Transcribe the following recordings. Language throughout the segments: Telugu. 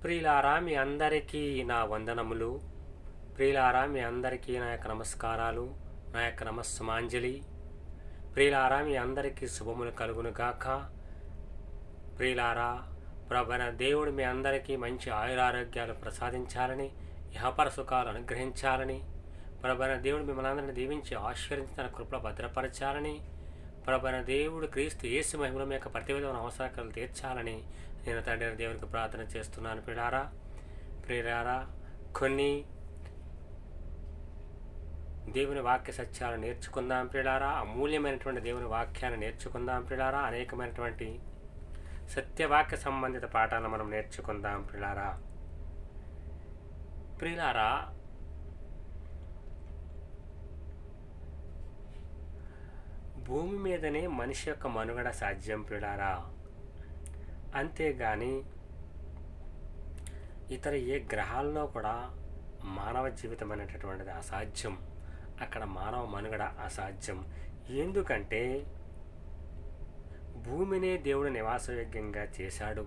ప్రియులారా మీ అందరికీ నా వందనములు. ప్రియులారా మీ అందరికీ నా యొక్క నమస్కారాలు, నా యొక్క నమస్సుమాంజలి. ప్రియులారా మీ అందరికీ శుభములు కలుగును గాక. ప్రియులారా ప్రభువైన దేవుడు మీ అందరికీ మంచి ఆయురారోగ్యాలు ప్రసాదించాలని, ఇహపర సుఖాలు అనుగ్రహించాలని, ప్రభువైన దేవుడు మిమ్మల్ని అందరిని దీవించి ఆశీర్వదించి తన కృపలో భద్రపరచాలని, ప్రభువైన దేవుడు క్రీస్తు యేసు మహిమలో మీ యొక్క ప్రతి విధమైన అవసరాలు తీర్చాలని నేను తండ్రి దేవునికి ప్రార్థన చేస్తున్నాను. ప్రియులారా కొన్ని దేవుని వాక్య సత్యాలు నేర్చుకుందాం ప్రియులారా. అమూల్యమైనటువంటి దేవుని వాక్యాన్ని నేర్చుకుందాం ప్రియులారా. అనేకమైనటువంటి సత్యవాక్య సంబంధిత పాఠాలను మనం నేర్చుకుందాం ప్రియులారా. భూమి మీదనే మనిషి యొక్క మనుగడ సాధ్యం ప్రియులారా. అంతేగాని ఇతర ఏ గ్రహాల్లో కూడా మానవ జీవితం అనేటటువంటిది అసాధ్యం. అక్కడ మానవ మనుగడ అసాధ్యం. ఎందుకంటే భూమినే దేవుడు నివాసయోగ్యంగా చేశాడు.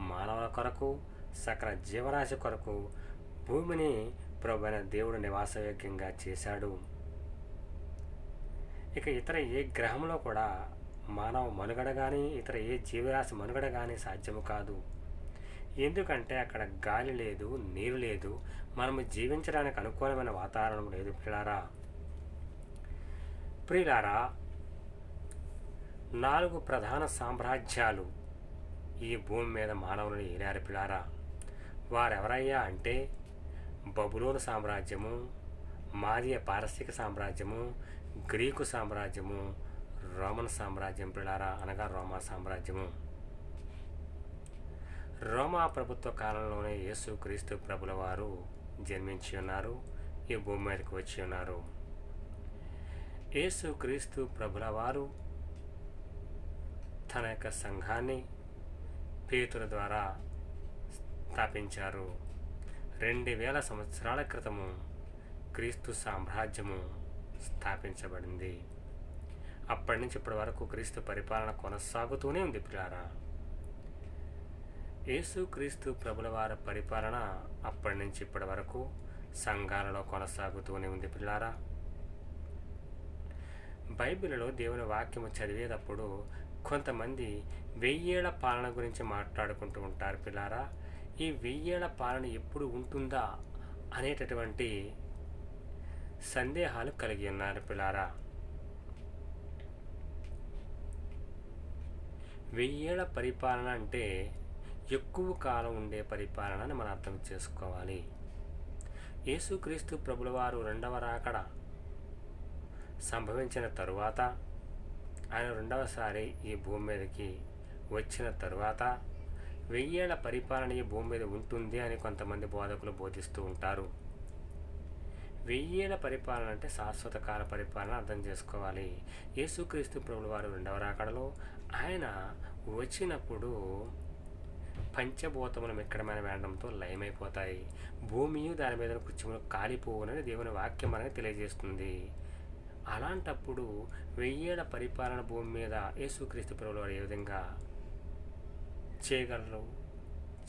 మానవుల కొరకు, సకల జీవరాశి కొరకు భూమిని ప్రభువైన దేవుడు నివాసయోగ్యంగా చేశాడు. ఇక ఇతర ఏ గ్రహంలో కూడా మానవ మనుగడ కానీ, ఇతర ఏ జీవరాశి మనుగడ కానీ సాధ్యము కాదు. ఎందుకంటే అక్కడ గాలి లేదు, నీరు లేదు, మనము జీవించడానికి అనుకూలమైన వాతావరణం లేదు ప్రియులారా. 4 ప్రధాన సామ్రాజ్యాలు ఈ భూమి మీద మానవులను ఏలారు ప్రియులారా. వారెవరయ్యా అంటే బబులోను సామ్రాజ్యము, మాదియ పారసీక సామ్రాజ్యము, గ్రీకు సామ్రాజ్యము, రోమన్ సామ్రాజ్యం ప్రియులారా, అనగా రోమా సామ్రాజ్యము. రోమా ప్రభుత్వ కాలంలోనే యేసు క్రీస్తు ప్రభుల వారు జన్మించి ఉన్నారు, ఈ భూమి మీదకి వచ్చి ఉన్నారు. యేసు క్రీస్తు ప్రభుల వారు తన యొక్క సంఘాన్ని పేతుల ద్వారా స్థాపించారు. 2000 సంవత్సరాల క్రితము క్రీస్తు సామ్రాజ్యము స్థాపించబడింది. అప్పటి నుంచి ఇప్పటి వరకు క్రీస్తు పరిపాలన కొనసాగుతూనే ఉంది ప్రియులారా. యేసు క్రీస్తు ప్రభుల వారి పరిపాలన అప్పటి నుంచి ఇప్పటి వరకు సంఘాలలో కొనసాగుతూనే ఉంది ప్రియులారా. బైబిల్లో దేవుని వాక్యము చదివేటప్పుడు కొంతమంది 1000 ఏళ్ల పాలన గురించి మాట్లాడుకుంటూ ఉంటారు ప్రియులారా. ఈ 1000 ఏళ్ల పాలన ఎప్పుడు ఉంటుందా అనేటటువంటి సందేహాలు కలిగి ఉన్నారు ప్రియులారా. 1000 ఏళ్ల పరిపాలన అంటే ఎక్కువ కాలం ఉండే పరిపాలన అని మనం అర్థం చేసుకోవాలి. యేసుక్రీస్తు ప్రభుల వారు 2వ రాకడ సంభవించిన తరువాత, ఆయన 2వసారి ఈ భూమి మీదకి వచ్చిన తరువాత 1000 ఏళ్ల పరిపాలన ఈ భూమి మీద ఉంటుంది అని కొంతమంది బోధకులు బోధిస్తూ ఉంటారు. 1000 ఏళ్ల పరిపాలన అంటే శాశ్వత కాల పరిపాలన అర్థం చేసుకోవాలి. యేసుక్రీస్తు ప్రభుల వారు 2వ రాకడలో ఆయన వచ్చినప్పుడు పంచభూతములు మిక్కడమైన వేయడంతో లయమైపోతాయి, భూమియు దాని మీద కృత్యములు కాలిపోవునని దేవుని వాక్యం అనేది తెలియజేస్తుంది. అలాంటప్పుడు 1000 ఏళ్ల పరిపాలన భూమి మీద యేసుక్రీస్తు ప్రభుల వారు ఏ విధంగా చేయగలరు?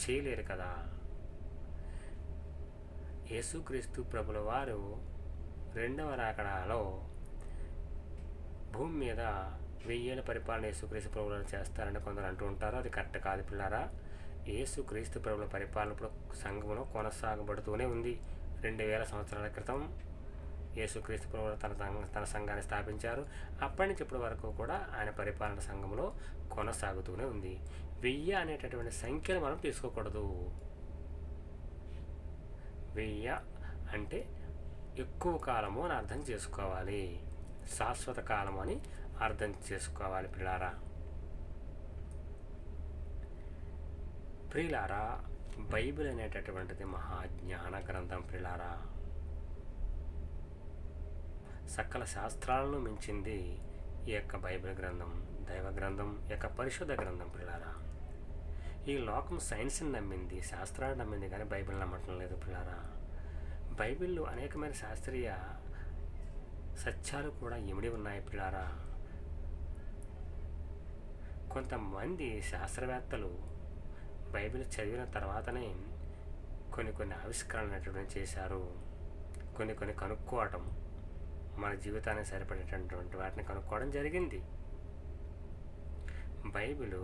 చేయలేరు కదా. యేసుక్రీస్తు ప్రభుల వారు 2వ రాకడలో భూమి మీద 1000 ఏళ్ల పరిపాలన యేసుక్రీస్తు ప్రభుల వారు చేస్తారని కొందరు అంటూ ఉంటారు. అది కరెక్ట్ కాదు పిల్లారా. యేసుక్రీస్తు ప్రభుల పరిపాలన ఇప్పుడు సంఘంలో కొనసాగబడుతూనే ఉంది. 2000 సంవత్సరాల క్రితం యేసుక్రీస్తు ప్రభువు తన సంఘాన్ని స్థాపించారు. అప్పటి నుంచి ఇప్పటి వరకు కూడా ఆయన పరిపాలన సంఘంలో కొనసాగుతూనే ఉంది. 1000 అనేటటువంటి సంఖ్యను మనం తీసుకోకూడదు. 1000 అంటే ఎక్కువ కాలము అని అర్థం చేసుకోవాలి, శాశ్వత కాలము అని అర్థం చేసుకోవాలి ప్రియులారా. బైబిల్ అనేటటువంటిది మహాజ్ఞాన గ్రంథం ప్రియులారా. సకల శాస్త్రాలను మించింది ఈ యొక్క బైబిల్ గ్రంథం, దైవ గ్రంథం, ఈ యొక్క పరిశుద్ధ గ్రంథం ప్రియులారా. ఈ లోకం సైన్స్ని నమ్మింది, శాస్త్రాన్ని నమ్మింది, కానీ బైబిల్ నమ్మటం లేదు ప్రియులారా. బైబిల్లో అనేకమైన శాస్త్రీయ సత్యాలు కూడా ఇమిడి ఉన్నాయి ప్రియులారా. కొంతమంది శాస్త్రవేత్తలు బైబిల్ చదివిన తర్వాతనే కొన్ని ఆవిష్కరణలు అనేటువంటి చేశారు. కొన్ని కనుక్కోవటం, మన జీవితానికి సరిపడేటటువంటి వాటిని కనుక్కోవడం జరిగింది. బైబిలు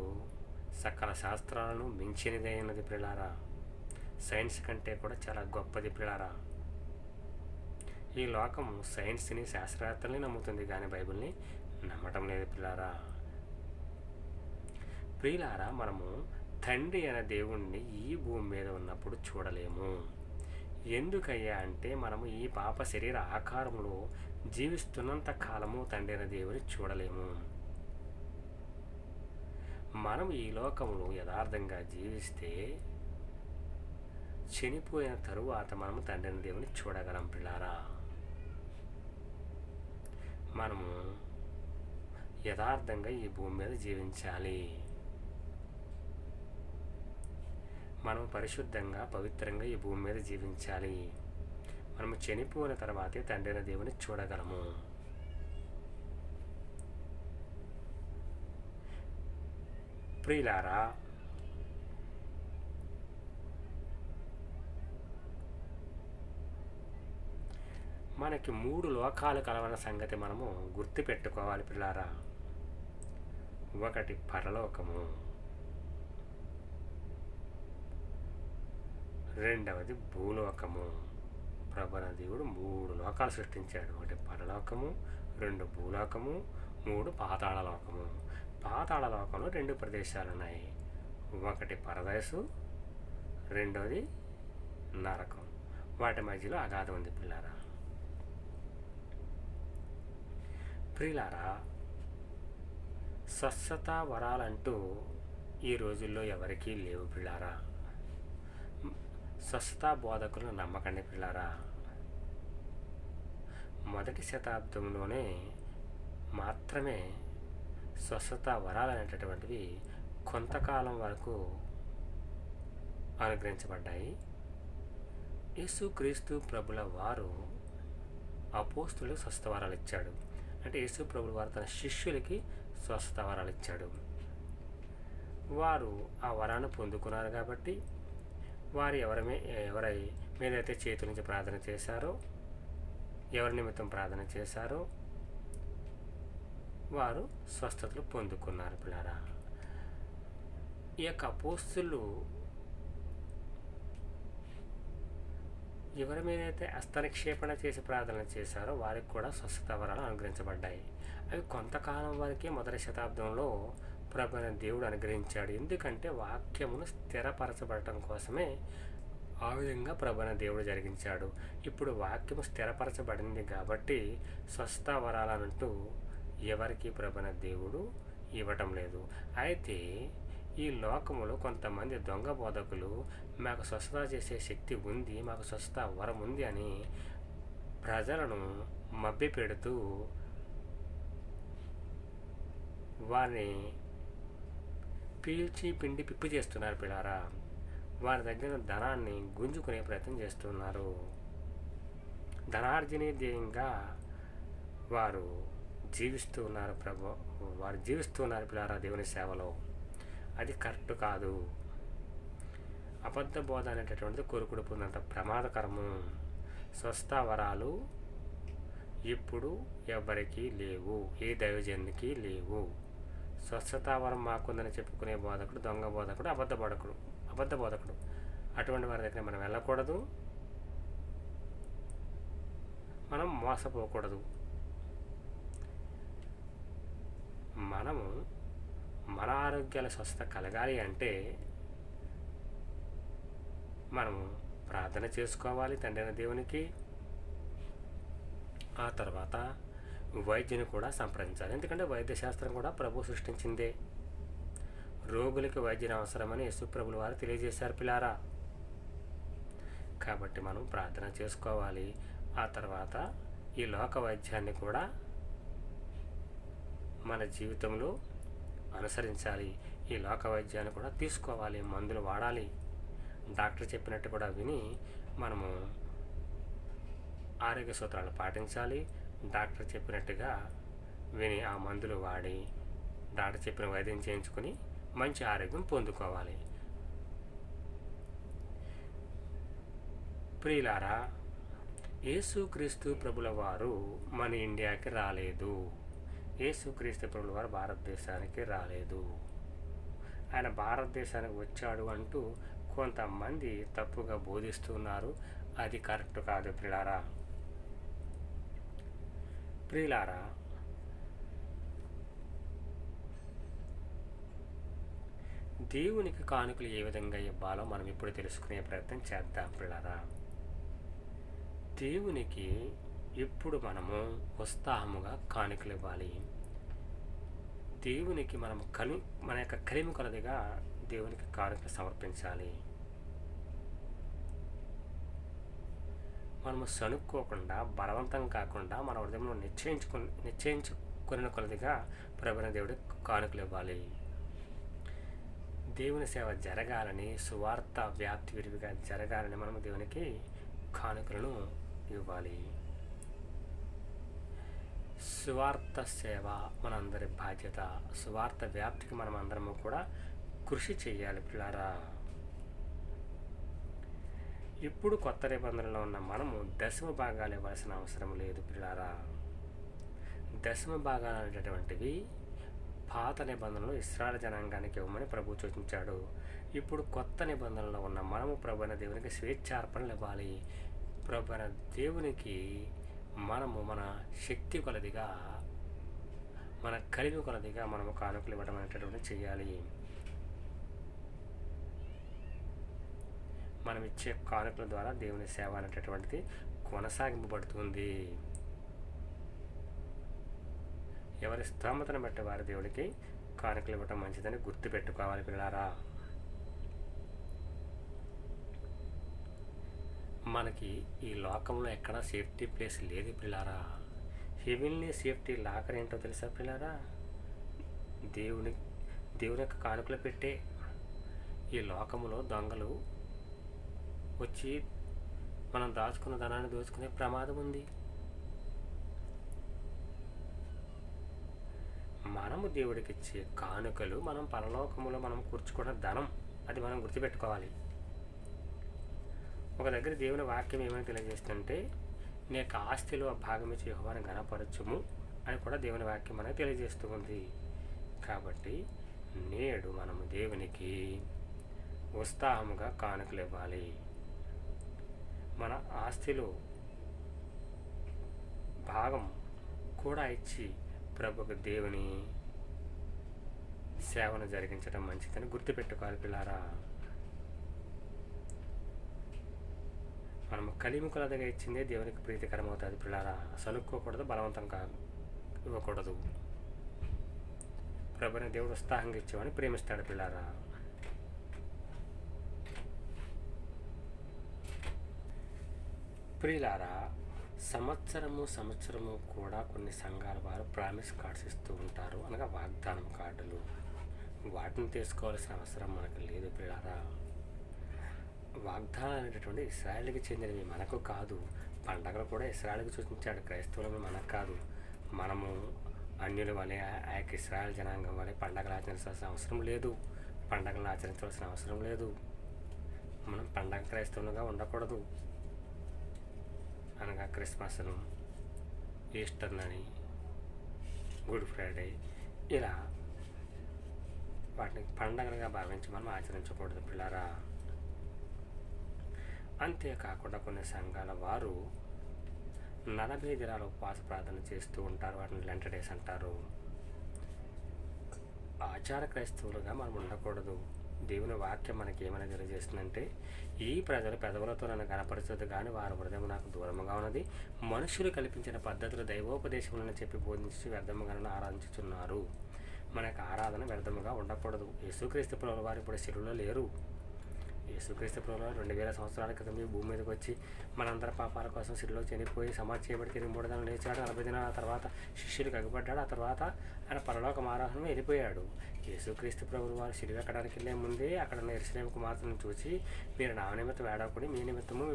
సకల శాస్త్రాలను మించినదైనది ప్రియులారా. సైన్స్ కంటే కూడా చాలా గొప్పది ప్రియులారా. ఈ లోకం సైన్స్ని, శాస్త్రవేత్తల్ని నమ్ముతుంది, కానీ బైబిల్ని నమ్మటం లేదు ప్రియులారా. ప్రియులారా, మనము తండ్రి అనే దేవుణ్ణి ఈ భూమి మీద ఉన్నప్పుడు చూడలేము. ఎందుకయ్యా అంటే మనము ఈ పాప శరీర ఆకారంలో జీవిస్తున్నంత కాలము తండ్రి అనే దేవుని చూడలేము. మనం ఈ లోకంలో యథార్థంగా జీవిస్తే చనిపోయిన తరువాత మనము తండ్రి అనే దేవుని చూడగలం పిల్లారా. మనము యథార్థంగా ఈ భూమి మీద జీవించాలి. మనం పరిశుద్ధంగా, పవిత్రంగా ఈ భూమి మీద జీవించాలి. మనము చనిపోయిన తర్వాతే తండ్రి అయిన దేవుని చూడగలము. ప్రియులారా, మనకి 3 లోకాలు కలవన్న సంగతి మనము గుర్తుపెట్టుకోవాలి ప్రియులారా. ఒకటి పరలోకము, రెండవది భూలోకము. ప్రభువైన దేవుడు 3 లోకాలు సృష్టించాడు. ఒకటి పరలోకము, 2 భూలోకము, 3 పాతాళ లోకము. పాతాళ లోకంలో 2 ప్రదేశాలు ఉన్నాయి. ఒకటి పరదేశు, రెండోది నరకం. వాటి మధ్యలో అగాధం ఉంది పిల్లారా. ప్రియులారా, స్వస్థత వరాలంటూ ఈ రోజుల్లో ఎవరికీ లేవు పిల్లారా. స్వస్థతా బోధకులను నమ్మకండి పిల్లారా. మొదటి శతాబ్దంలోనే మాత్రమే స్వస్థత వరాలు అనేటటువంటివి కొంతకాలం వరకు అనుగ్రహించబడ్డాయి. యేసుక్రీస్తు ప్రభుల వారు అపోస్తులకు స్వస్థత వరాలు ఇచ్చాడు. అంటే యేసు ప్రభుల వారు తన శిష్యులకి స్వస్థత వరాలు ఇచ్చాడు. వారు ఆ వరాన్ని పొందుకున్నారు కాబట్టి వారు ఎవరి మీదైతే చేతుల నుంచి ప్రార్థన చేశారో, ఎవరి నిమిత్తం ప్రార్థన చేశారో వారు స్వస్థతలు పొందుకున్నారు పిల్లారా. ఈ యొక్క అపోస్తులు ఎవరి మీదైతే హస్తనిక్షేపణ చేసి ప్రార్థన చేశారో వారికి కూడా స్వస్థత వరాలు అనుగ్రహించబడ్డాయి. అవి కొంతకాలం వరకే మొదటి శతాబ్దంలో ప్రభువైన దేవుడు అనుగ్రహించాడు. ఎందుకంటే వాక్యమును స్థిరపరచబడటం కోసమే ఆ విధంగా ప్రభువైన దేవుడు జరిగించాడు. ఇప్పుడు వాక్యము స్థిరపరచబడింది కాబట్టి స్వస్థ వరాలంటూ ఎవరికి ప్రభువైన దేవుడు ఇవ్వటం లేదు. అయితే ఈ లోకములో కొంతమంది దొంగ బోధకులు మాకు స్వస్థత చేసే శక్తి ఉంది, మాకు స్వస్థత వరం ఉంది అని ప్రజలను మభ్యపెడుతూ వారిని పీల్చి పిండి పిప్పి చేస్తున్నారు పిల్లారా. వారి దగ్గర ధనాన్ని గుంజుకునే ప్రయత్నం చేస్తున్నారు. ధనార్జనే ధ్యేయంగా వారు జీవిస్తున్నారు వారు జీవిస్తున్నారు పిల్లారా దేవుని సేవలో. అది కరెక్ట్ కాదు. అబద్ధ బోధ అనేటటువంటిది కొరుకుడు పొందినంత ప్రమాదకరము. స్వస్థ వరాలు ఇప్పుడు ఎవరికీ లేవు, ఏ దైవజనునికి లేవు. స్వస్థతా వరం మాకుందని చెప్పుకునే బోధకుడు దొంగ బోధకుడు, అబద్ధ బోధకుడు. అటువంటి వారి దగ్గర మనం వెళ్ళకూడదు, మనం మోసపోకూడదు. మనము మన ఆరోగ్యాల స్వస్థత కలగాలి అంటే మనము ప్రార్థన చేసుకోవాలి తండ్రి అయిన దేవునికి. ఆ తర్వాత వైద్యుని కూడా సంప్రదించాలి. ఎందుకంటే వైద్యశాస్త్రం కూడా ప్రభు సృష్టించిందే. రోగులకి వైద్యుని అవసరమని యేసుప్రభుల వారు తెలియజేశారు పిల్లారా. కాబట్టి మనం ప్రార్థన చేసుకోవాలి. ఆ తర్వాత ఈ లోక వైద్యాన్ని కూడా మన జీవితంలో అనుసరించాలి. ఈ లోక వైద్యాన్ని కూడా తీసుకోవాలి, మందులు వాడాలి. డాక్టర్ చెప్పినట్టు కూడా విని మనము ఆరోగ్య సూత్రాలు పాటించాలి. డాక్టర్ చెప్పినట్టుగా విని ఆ మందులు వాడి డాక్టర్ చెప్పిన వైద్యం చేయించుకొని మంచి ఆరోగ్యం పొందుకోవాలి. ప్రియులారా, యేసుక్రీస్తు ప్రభుల వారు మన ఇండియాకి రాలేదు. యేసుక్రీస్తు ప్రభుల వారు భారతదేశానికి రాలేదు. ఆయన భారతదేశానికి వచ్చాడు అంటూ కొంతమంది తప్పుగా బోధిస్తున్నారు. అది కరెక్ట్ కాదు ప్రియులారా. ప్రియులారా, దేవునికి కానుకలు ఏ విధంగా ఇవ్వాలో మనం ఇప్పుడు తెలుసుకునే ప్రయత్నం చేద్దాం ప్రియులారా. దేవునికి ఇప్పుడు మనము ఉత్సాహముగా కానుకలు ఇవ్వాలి. దేవునికి మనం మన యొక్క కలిమి కొలదిగా దేవునికి కానుకలు సమర్పించాలి. మనము సనుక్కోకుండా, బలవంతం కాకుండా మన హృదయంలో నిశ్చయించుకున్న కొలదిగా ప్రభువైన దేవుడికి కానుకలు ఇవ్వాలి. దేవుని సేవ జరగాలని, సువార్త వ్యాప్తి విరివిగా జరగాలని మనము దేవునికి కానుకలను ఇవ్వాలి. సువార్త సేవ మనందరి బాధ్యత. సువార్త వ్యాప్తికి మనం అందరము కూడా కృషి చేయాలి పిల్లారా. ఇప్పుడు కొత్త నిబంధనలో ఉన్న మనము దశమ భాగాలు ఇవ్వాల్సిన అవసరం లేదు పిల్లారా. దశమ భాగాలు అనేటటువంటివి పాత నిబంధనలు ఇశ్రాయేలు జనాంగానికి ఇవ్వమని ప్రభు సూచించాడు. ఇప్పుడు కొత్త నిబంధనలో ఉన్న మనము ప్రభువైన దేవునికి స్వేచ్ఛార్పణలు ఇవ్వాలి. ప్రభువైన దేవునికి మనము మన శక్తి కొలదిగా, మన కలిమి కొలదిగా మనము కానుకలు ఇవ్వడం అనేటటువంటి చేయాలి. మనం ఇచ్చే కానుకల ద్వారా దేవుని సేవ అనేటటువంటిది కొనసాగింపబడుతుంది. ఎవరి స్తోమతను బట్టి వారి దేవుడికి కానుకలు ఇవ్వటం మంచిదని గుర్తుపెట్టుకోవాలి పిల్లారా. మనకి ఈ లోకంలో ఎక్కడా సేఫ్టీ ప్లేస్ లేదు పిల్లారా. హెవెన్లీ సేఫ్టీ లాకర్ ఏంటో తెలుసా పిల్లారా? దేవుని యొక్క కానుకలు పెట్టే. ఈ లోకంలో దొంగలు వచ్చి మనం దాచుకున్న ధనాన్ని దోచుకునే ప్రమాదం ఉంది. మనము దేవుడికి ఇచ్చే కానుకలు మనం పరలోకములో మనం కూర్చుకున్న ధనం. అది మనం గుర్తుపెట్టుకోవాలి. ఒక దగ్గర దేవుని వాక్యం ఏమని తెలియజేస్తుంటే, నీ యొక్క ఆస్తిలో భాగం ఇచ్చి యెహోవాను ఘనపరచుము అని కూడా దేవుని వాక్యం మనకు తెలియజేస్తూ ఉంది. కాబట్టి నేడు మనము దేవునికి ఉత్సాహముగా కానుకలు ఇవ్వాలి. మన ఆస్తిలో భాగం కూడా ఇచ్చి ప్రభుకు దేవుని సేవను జరిగించడం మంచిదని గుర్తుపెట్టుకోవాలి పిల్లారా. మనము కలిమి కొలదిగా ఇచ్చిందే దేవునికి ప్రీతికరం అవుతుంది పిల్లారా. సనుక్కోకూడదు, బలవంతంగా ఇవ్వకూడదు. ప్రభుని దేవుడు ఉత్సాహంగా ఇచ్చేవాడిని ప్రేమిస్తాడు పిల్లారా. ప్రియులారా, సంవత్సరము కూడా కొన్ని సంఘాల వారు ప్రామిస్ కార్డ్స్ ఇస్తూ ఉంటారు, అనగా వాగ్దానం కార్డులు. వాటిని తీసుకోవాల్సిన అవసరం మనకు లేదు పిల్లారా. వాగ్దానాలు అనేటటువంటి ఇశ్రాయేలుకి చెందినవి, మనకు కాదు. పండగలు కూడా ఇశ్రాయేలుకి సూచించాడు, క్రైస్తవులను మనకు కాదు. మనము అన్యుల వలె, ఆ యొక్క ఇశ్రాయేలు జనాంగం వలె పండగలు ఆచరించాల్సిన అవసరం లేదు. పండగలను ఆచరించవలసిన అవసరం లేదు. మనం పండగ క్రైస్తవులుగా ఉండకూడదు. అనగా క్రిస్మస్ను, ఈస్టర్ని, గుడ్ ఫ్రైడే, ఇలా వాటిని పండగలుగా భావించి మనం ఆచరించకూడదు పిల్లారా. అంతేకాకుండా కొన్ని సంఘాల వారు 40 దినాల ఉపవాస ప్రార్థన చేస్తూ ఉంటారు. వాటిని లెంట్ డేస్ అంటారు. ఆచార క్రైస్తవులుగా మనం ఉండకూడదు. దేవుని వాక్యం మనకి ఏమైనా తెలియజేస్తుందంటే, ఈ ప్రజలు పెదవులతో నన్ను కనపరుస్తుంది కానీ వారి హృదయం నాకు దూరముగా ఉన్నది. మనుషులు కల్పించిన పద్ధతులు దైవోపదేశములను చెప్పి బోధించి వ్యర్థముగా ఆరాధించుతున్నారు. మనకు ఆరాధన వ్యర్థముగా ఉండకూడదు. యేసుక్రీస్తు ప్రభుల వారు ఇప్పుడు శిలువలో లేరు. యేసుక్రీస్తు ప్రభువు 2000 సంవత్సరాల క్రితం ఈ భూమి మీదకి వచ్చి మనందరి పాపాల కోసం శిలువలో చనిపోయి సమాధి చేయబడి తిరిగి 3 దినాలు లేచాడు. 40 దినాల తర్వాత శిష్యులకు అగ్గిపడ్డాడు. ఆ తర్వాత ఆయన పరలోక ఆరాధన వెళ్ళిపోయాడు. యేసుక్రీస్తు ప్రభువు వారు శిలువ ఎక్కడానికి వెళ్ళే ముందే అక్కడ యెరూషలేము కుమార్తెను చూసి, మీరు నా నిమిత్తం ఏడవకుడి, మీ నిమిత్తము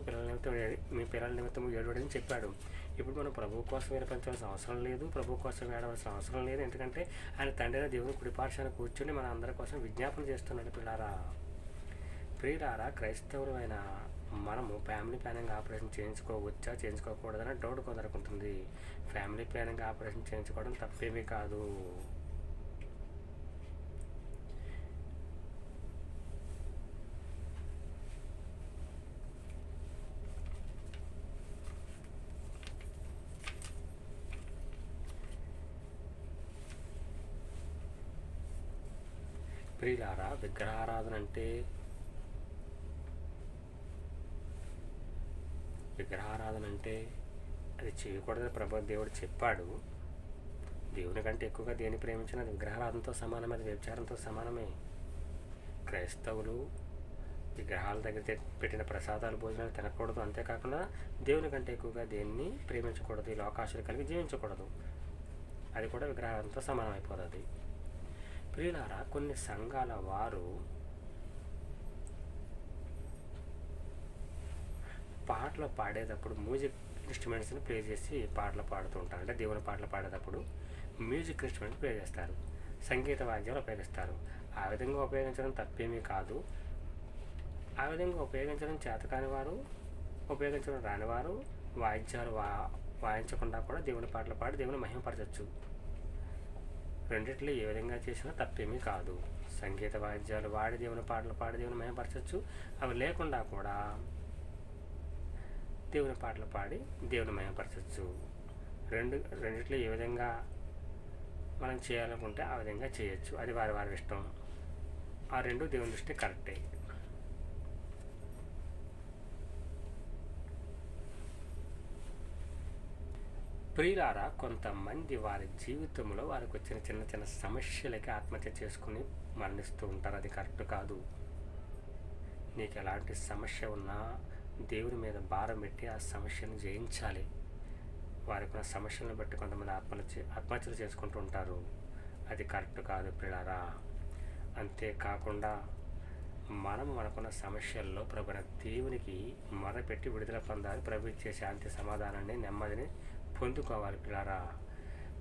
మీ పిల్లల నిమిత్తము ఏడవడని చెప్పాడు. ఇప్పుడు మనం ప్రభువు కోసం వినిపించాల్సిన అవసరం లేదు, ప్రభువు కోసం ఏడవలసిన అవసరం లేదు. ఎందుకంటే ఆయన తండ్రి దేవుని కుడిపార్శ్వాన కూర్చొని మన అందరి కోసం విజ్ఞాపన చేస్తున్నాడు పిల్లారా. ప్రియులారా, క్రైస్తవులైన మనము ఫ్యామిలీ ప్లానింగ్ ఆపరేషన్ చేయించుకోవచ్చా చేయించుకోకూడదని డౌట్ కొందరికి ఉంటుంది. ఫ్యామిలీ ప్లానింగ్ ఆపరేషన్ చేయించుకోవడం తప్పేమీ కాదు. ప్రియులారా, విగ్రహారాధన అంటే అది చేయకూడదని దేవుడు చెప్పాడు. దేవుని కంటే ఎక్కువగా దేని ప్రేమించిన అది విగ్రహారాధనతో సమానమే, అది వ్యభిచారంతో సమానమే. క్రైస్తవులు విగ్రహాల దగ్గర పెట్టిన ప్రసాదాలు భోజనాలు తినకూడదు. అంతేకాకుండా దేవుని కంటే ఎక్కువగా దేన్ని ప్రేమించకూడదు, ఈ లోకాశలు కలిగి జీవించకూడదు. అది కూడా విగ్రహాలతో సమానమైపోతుంది. ప్రియులారా, కొన్ని సంఘాల వారు పాటలు పాడేటప్పుడు మ్యూజిక్ ఇన్స్ట్రుమెంట్స్ని ప్లే చేసి పాటలు పాడుతూ ఉంటారు. అంటే దేవుని పాటలు పాడేటప్పుడు మ్యూజిక్ ఇన్స్ట్రుమెంట్ ప్లే చేస్తారు, సంగీత వాద్యాలు ఉపయోగిస్తారు. ఆ విధంగా ఉపయోగించడం తప్పేమీ కాదు. ఆ విధంగా ఉపయోగించడం చేతకాని వారు, ఉపయోగించడం రానివారు వాయిద్యాలు వాయించకుండా కూడా దేవుని పాటలు పాడి దేవుని మహిమపరచచ్చు. రెండిట్లో ఏ విధంగా చేసినా తప్పేమీ కాదు. సంగీత వాయిద్యాలు వాడి దేవుని పాటలు పాడి దేవుని మహిమపరచచ్చు. అవి లేకుండా కూడా దేవుని పాటలు పాడి దేవుని మహిమపరచచ్చు. రెండిట్లో ఏ విధంగా మనం చేయాలనుకుంటే ఆ విధంగా చేయొచ్చు. అది వారి వారి ఇష్టం. ఆ రెండు దేవుని దృష్టి కరెక్టే. ప్రియులారా, కొంతమంది వారి జీవితంలో వారికి వచ్చిన చిన్న చిన్న సమస్యలకి ఆత్మహత్య చేసుకుని మరణిస్తూ ఉంటారు. అది కరెక్ట్ కాదు. నీకు ఎలాంటి సమస్య ఉన్నా దేవుని మీద భారం పెట్టి ఆ సమస్యను జయించాలి. వారికి ఉన్న సమస్యలను బట్టి కొంతమంది ఆత్మహత్యలు చేసుకుంటూ ఉంటారు. అది కరెక్ట్ కాదు ప్రియులారా. అంతేకాకుండా మనకున్న సమస్యల్లో ప్రభువైన దేవునికి మొరపెట్టి విడుదల పొందాలి. ప్రభు ఇచ్చే శాంతి, సమాధానాన్ని, నెమ్మదిని పొందుకోవాలి పిల్లారా.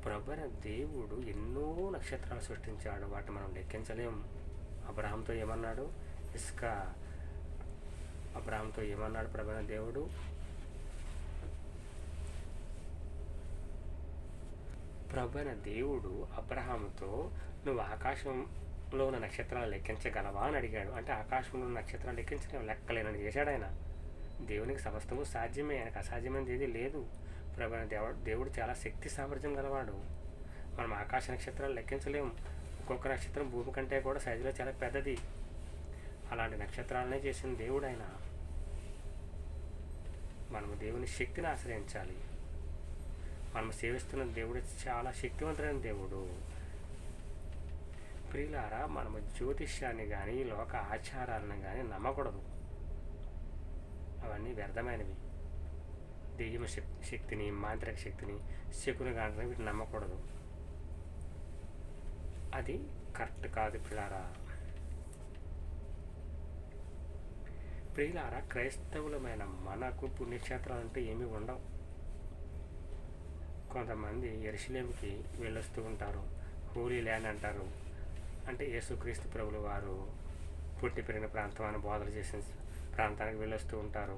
ప్రభువైన దేవుడు ఎన్నో నక్షత్రాలు సృష్టించాడు, వాటిని మనం లెక్కించలేం. అబ్రహాంతో ఏమన్నాడు ప్రభువైన దేవుడు? ప్రభువైన దేవుడు అబ్రహాముతో, నువ్వు ఆకాశంలో ఉన్న నక్షత్రాలు లెక్కించగలవా అని అడిగాడు. అంటే ఆకాశంలో ఉన్న నక్షత్రాలు లెక్కించలేము, లెక్కలేనని చేశాడు ఆయన. దేవునికి సమస్తము సాధ్యమే, ఆయనకు అసాధ్యమైనది ఏది లేదు. ప్రభువైన దేవుడు చాలా శక్తి సామర్థ్యం గలవాడు. మనం ఆకాశ నక్షత్రాలు లెక్కించలేము. ఒక్కొక్క నక్షత్రం భూమి కంటే కూడా సైజులో చాలా పెద్దది. అలాంటి నక్షత్రాలనే చేసిన దేవుడు ఆయన. మనము దేవుని శక్తిని ఆశ్రయించాలి. మనము సేవిస్తున్న దేవుడు చాలా శక్తివంతుడైన దేవుడు. ప్రియులారా, మనము జ్యోతిష్యాన్ని కానీ లోక ఆచారాలను కానీ నమ్మకూడదు. అవన్నీ వ్యర్థమైనవి. దెయ్యం శక్తిని, మాంత్రిక శక్తిని, శకుని గాండ్రని వీటిని నమ్మకూడదు. అది కరెక్ట్ కాదు ప్రియులారా. ప్రియులారా, క్రైస్తవులమైన మనకు పుణ్యక్షేత్రాలు అంటే ఏమీ ఉండవు. కొంతమంది యెరూషలేముకి వెళ్ళొస్తూ ఉంటారు, హోలీ ల్యాండ్ అంటారు. అంటే యేసుక్రీస్తు ప్రభుల వారు పుట్టి పెరిగిన ప్రాంతం అని బోధలు చేసిన ప్రాంతానికి వెళ్ళొస్తూ ఉంటారు.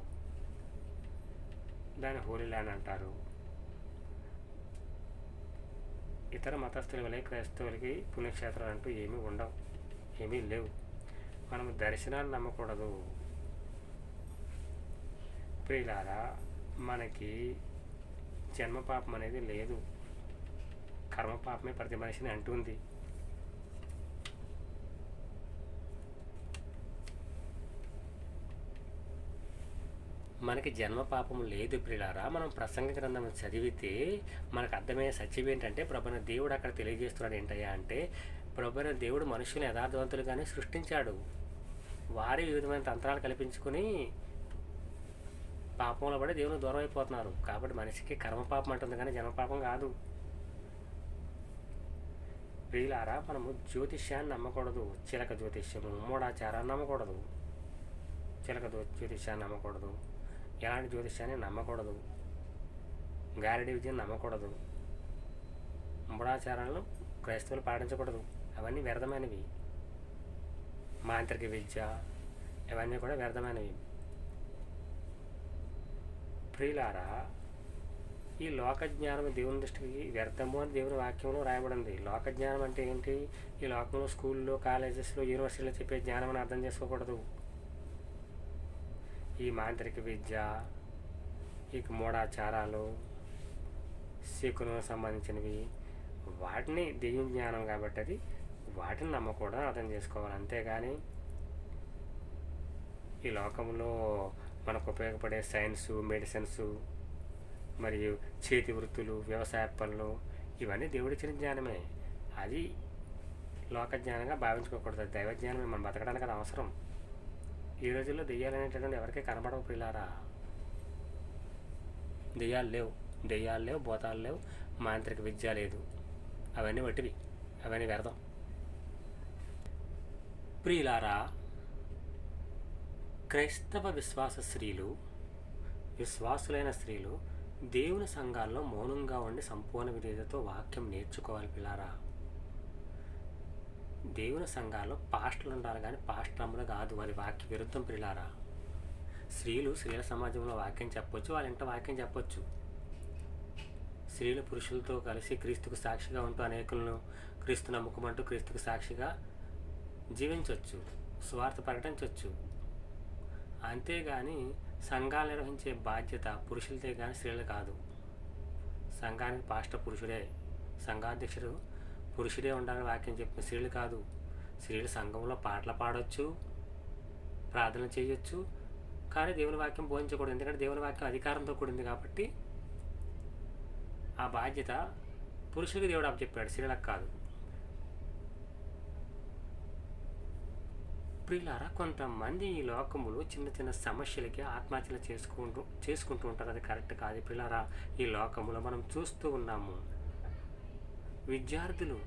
దాన్ని హోలీ ల్యాండ్ అంటారు. ఇతర మతస్థుల వలె క్రైస్తవులకి పుణ్యక్షేత్రాలు అంటూ ఏమీ ఉండవు, ఏమీ లేవు. మనము దర్శనాన్ని నమ్మకూడదు. ప్రియులారా, మనకి జన్మపాపం అనేది లేదు, కర్మపాపమే ప్రతి మనిషిని అంటుంది. మనకి జన్మపాపం లేదు ప్రియులారా. మనం ప్రసంగ గ్రంథం చదివితే మనకు అర్థమయ్యే సత్యం ఏంటంటే, ప్రభువైన దేవుడు అక్కడ తెలియజేస్తున్నాడు ఏంటయ్యా అంటే, ప్రభువైన దేవుడు మనుషులను యథార్థవంతులుగానే సృష్టించాడు. వారి వివిధమైన తంత్రాలు కల్పించుకొని పాపంలో పడి దేవుని దూరం అయిపోతున్నారు. కాబట్టి మనిషికి కర్మపాపం అంటుంది కానీ జన్మపాపం కాదు. ప్రియులారా, మనము జ్యోతిష్యాన్ని నమ్మకూడదు. చిలక జ్యోతిష్యము, మూఢాచారాన్ని నమ్మకూడదు. చిలక జ్యోతిష్యాన్ని నమ్మకూడదు. ఎలాంటి జ్యోతిష్యాన్ని నమ్మకూడదు. గారెడి విద్యను నమ్మకూడదు. మూఢాచారాలను క్రైస్తవులు పాటించకూడదు. అవన్నీ వ్యర్థమైనవి. మాంత్రిక విద్య ఇవన్నీ కూడా వ్యర్థమైనవి. ప్రియులారా, ఈ లోక జ్ఞానం దేవుని దృష్టికి వ్యర్థము అని దేవుని వాక్యంలో రాయబడింది. లోక జ్ఞానం అంటే ఏంటి? ఈ లోకంలో స్కూల్లో, కాలేజెస్లో, యూనివర్సిటీలో చెప్పే జ్ఞానం అని అర్థం చేసుకోకూడదు. ఈ మాంత్రిక విద్య, ఈ మూఢాచారాలు, శకునం సంబంధించినవి, వాటిని దెయ్యం జ్ఞానం కాబట్టి అది వాటిని నమ్మకూడదు, అర్థం చేసుకోవాలి. అంతేగాని ఈ లోకంలో మనకు ఉపయోగపడే సైన్సు, మెడిసిన్స్ మరియు చేతి వృత్తులు, వ్యవసాయ పనులు, ఇవన్నీ దేవుడిచ్చిన జ్ఞానమే. అది లోక జ్ఞానంగా భావించుకోకూడదు. దైవ జ్ఞానమే మనం బతకడానికి అది అవసరం. ఈ రోజుల్లో దెయ్యాలు అనేటటువంటి ఎవరికీ కనబడవు పిల్లారా. దెయ్యాలు లేవు, భూతాలు లేవు, మాంత్రిక విద్య లేదు. అవన్నీ వట్టివి, అవన్నీ వ్యర్థం. ప్రియులారా, క్రైస్తవ విశ్వాసులైన స్త్రీలు దేవుని సంఘాల్లో మౌనంగా ఉండి సంపూర్ణ విధేయతతో వాక్యం నేర్చుకోవాలి పిల్లారా. దేవుని సంఘాల్లో పాస్టర్లు ఉండాలి కానీ పాస్టర్లు కాదు, అది వాక్య విరుద్ధం పిల్లారా. స్త్రీల సమాజంలో వాక్యం చెప్పొచ్చు, వాళ్ళ ఇంట వాక్యం చెప్పొచ్చు. స్త్రీలు పురుషులతో కలిసి క్రీస్తుకు సాక్షిగా ఉంటూ అనేకులను క్రీస్తు నమ్ముకోమంటూ క్రీస్తుకు సాక్షిగా జీవించవచ్చు, స్వార్థ ప్రకటించవచ్చు. అంతేగాని సంఘాలు నిర్వహించే బాధ్యత పురుషులతో కానీ స్త్రీలు కాదు. సంఘానికి పాస్టర్ పురుషుడే, సంఘాధ్యక్షుడు పురుషుడే ఉండాలని వాక్యం చెప్పిన స్త్రీలు కాదు. స్త్రీలు సంఘంలో పాటలు పాడవచ్చు, ప్రార్థన చేయొచ్చు, కానీ దేవుని వాక్యం బోధించకూడదు. ఎందుకంటే దేవుని వాక్యం అధికారంతో కూడింది కాబట్టి ఆ బాధ్యత పురుషుడికి దేవుడు అప్పచెప్పాడు, స్త్రీలకు కాదు. ప్రియులారా, కొంతమంది ఈ లోకములు చిన్న చిన్న సమస్యలకి ఆత్మహత్యలు చేసుకుంటూ ఉంటారు. అది కరెక్ట్ కాదు ప్రియులారా. ఈ లోకములో మనం చూస్తూ ఉన్నాము, విద్యార్థులు,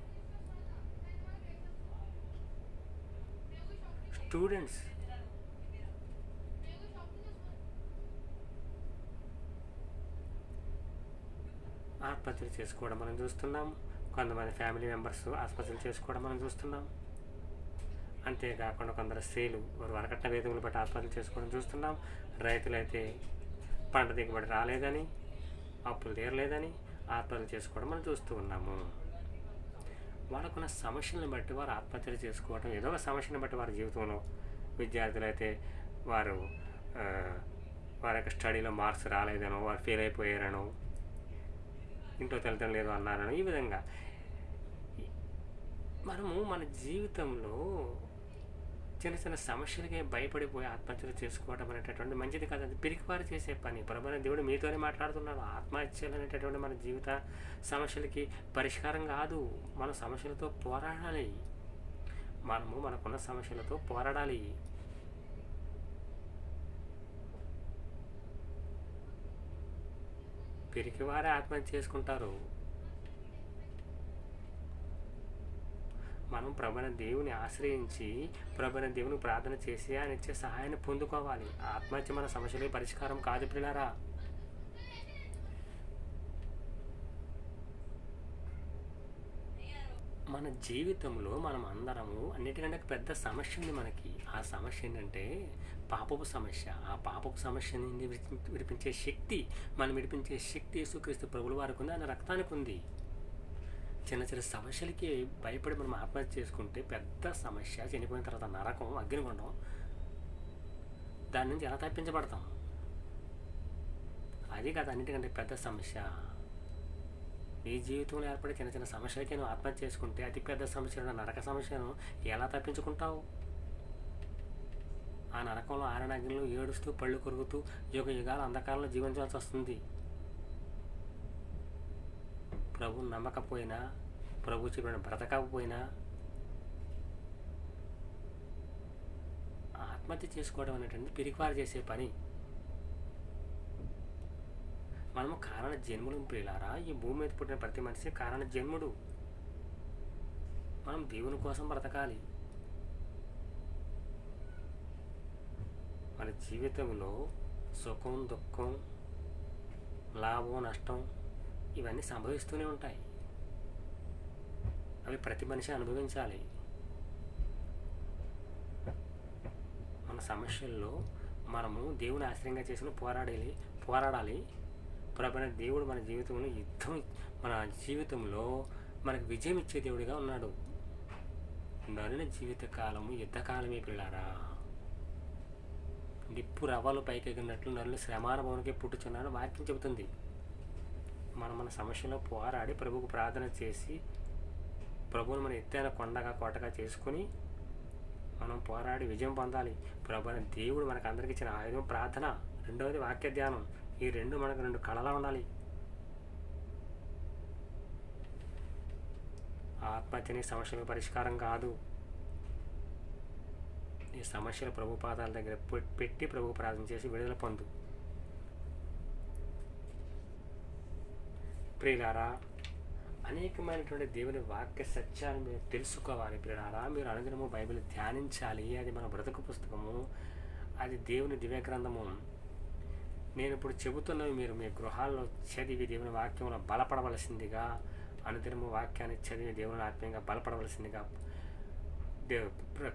స్టూడెంట్స్ ఆత్మహత్యలు చేసుకోవడం మనం చూస్తున్నాం. కొంతమంది ఫ్యామిలీ మెంబర్స్ ఆత్మహత్యలు చేసుకోవడం మనం చూస్తున్నాం. అంతేకాకుండా కొందరు స్త్రీలు వరకట్న వేదికలు బట్టి ఆత్మహత్యలు చేసుకోవడం చూస్తున్నాం. రైతులైతే పంట దిగుబడి రాలేదని, అప్పులు తీరలేదని ఆత్మహత్యలు చేసుకోవడం మనం చూస్తూ ఉన్నాము. వాళ్ళకున్న సమస్యలను బట్టి వారు ఆత్మహత్యలు చేసుకోవడం, ఏదో ఒక సమస్యను బట్టి వారి జీవితంలో, విద్యార్థులైతే వారి యొక్క స్టడీలో మార్క్స్ రాలేదనో, వారు ఫెయిల్ అయిపోయారనో, ఇంట్లో తల్లిదండ్రులు లేదో అన్నారనో, ఈ విధంగా మనము మన జీవితంలో చిన్న చిన్న సమస్యలకే భయపడిపోయి ఆత్మహత్యలు చేసుకోవడం అనేటటువంటి మంచిది కాదు. అది పిరికివారు చేసే పని. ప్రభువైన దేవుడు మీతోనే మాట్లాడుతున్నాడు. ఆత్మహత్యలు అనేటటువంటి మన జీవిత సమస్యలకి పరిష్కారం కాదు. మన సమస్యలతో పోరాడాలి. మనకున్న సమస్యలతో పోరాడాలి. పిరికివారే ఆత్మహత్య చేసుకుంటారు. మనం ప్రభువైన దేవుని ఆశ్రయించి, ప్రభువైన దేవుని ప్రార్థన చేసి ఆయన ఇచ్చే సహాయాన్ని పొందుకోవాలి. ఆత్మహత్య మన సమస్యలే పరిష్కారం కాదు పిల్లారా. మన జీవితంలో మనం అందరము అన్నిటికంటే పెద్ద సమస్య ఉంది మనకి. ఆ సమస్య ఏంటంటే పాపపు సమస్య. ఆ పాపపు సమస్య నుండి విడిపించే శక్తి, మనం విడిపించే శక్తి యేసుక్రీస్తు ప్రభువుల వారికి ఉంది, ఆయన రక్తానికి ఉంది. చిన్న చిన్న సమస్యలకి భయపడి మనం ఆత్మహత్య చేసుకుంటే పెద్ద సమస్య, చనిపోయిన తర్వాత నరకం, అగ్నిగుండం, దాని నుంచి ఎలా తప్పించబడతాం? అది కాదు అన్నిటికంటే పెద్ద సమస్య. నీ జీవితంలో ఏర్పడే చిన్న చిన్న సమస్యలకి నువ్వు ఆత్మహత్య చేసుకుంటే అతిపెద్ద సమస్యను, నరక సమస్యను ఎలా తప్పించుకుంటావు? ఆ నరకంలో ఆరణాగ్నిలో ఏడుస్తూ పళ్ళు కొరుకుతూ యుగ యుగాల అంధకారంలో జీవించాల్సి వస్తుంది. ప్రభువుని నమ్మకపోయినా, ప్రభు చెప్పిన బ్రతకపోయినా ఆత్మహత్య చేసుకోవడం అనేటువంటి పిరికివారు చేసే పని. మనము కారణ జన్ములు ప్రియులారా. ఈ భూమి మీద పుట్టిన ప్రతి మనిషి కారణ జన్ముడు. మనం దేవుని కోసం బ్రతకాలి. మన జీవితంలో సుఖం, దుఃఖం, లాభం, నష్టం ఇవన్నీ సంభవిస్తూనే ఉంటాయి. అవి ప్రతి మనిషి అనుభవించాలి. మన సమస్యల్లో మనము దేవుని ఆశ్రయంగా చేసుకుని పోరాడాలి. ప్రభువైన దేవుడు మన జీవితంలో మన జీవితంలో మనకు విజయం ఇచ్చే దేవుడిగా ఉన్నాడు. నరుల జీవితకాలము యుద్ధకాలమే పిల్లారా. నిప్పు రవ్వలు పైకెగినట్లు నరులు శ్రమానుభవానికి పుట్టుచున్నాడు వాక్యం చెబుతుంది. మన సమస్యలో పోరాడి ప్రభువుకు ప్రార్థన చేసి ప్రభువును మన ఎత్తైన కొండగా కోటగా చేసుకుని మనం పోరాడి విజయం పొందాలి. ప్రభువైన దేవుడు మనకు అందరికి ఇచ్చిన ఆయుధం ప్రార్థన, రెండవది వాక్య ధ్యానం. ఈ రెండు మనకు రెండు కళలా ఉండాలి. ఆత్మహత్యని సమస్యలకు పరిష్కారం కాదు. ఈ సమస్యలు ప్రభు పాదాల దగ్గర పెట్టి ప్రభు ప్రార్థన చేసి విడుదల పొందు. ప్రియులారా, అనేకమైనటువంటి దేవుని వాక్య సత్యాన్ని మీరు తెలుసుకోవాలి. ప్రియులారా, మీరు అనుదినము బైబిల్ ధ్యానించాలి. అది మన బ్రతుకు పుస్తకము, అది దేవుని దివ్య గ్రంథము. నేను ఇప్పుడు చెబుతున్నవి మీరు మీ గృహాల్లో చదివి దేవుని వాక్యంలో బలపడవలసిందిగా, అనుదినము వాక్యాన్ని చదివి దేవుని ఆత్మీయంగా బలపడవలసిందిగా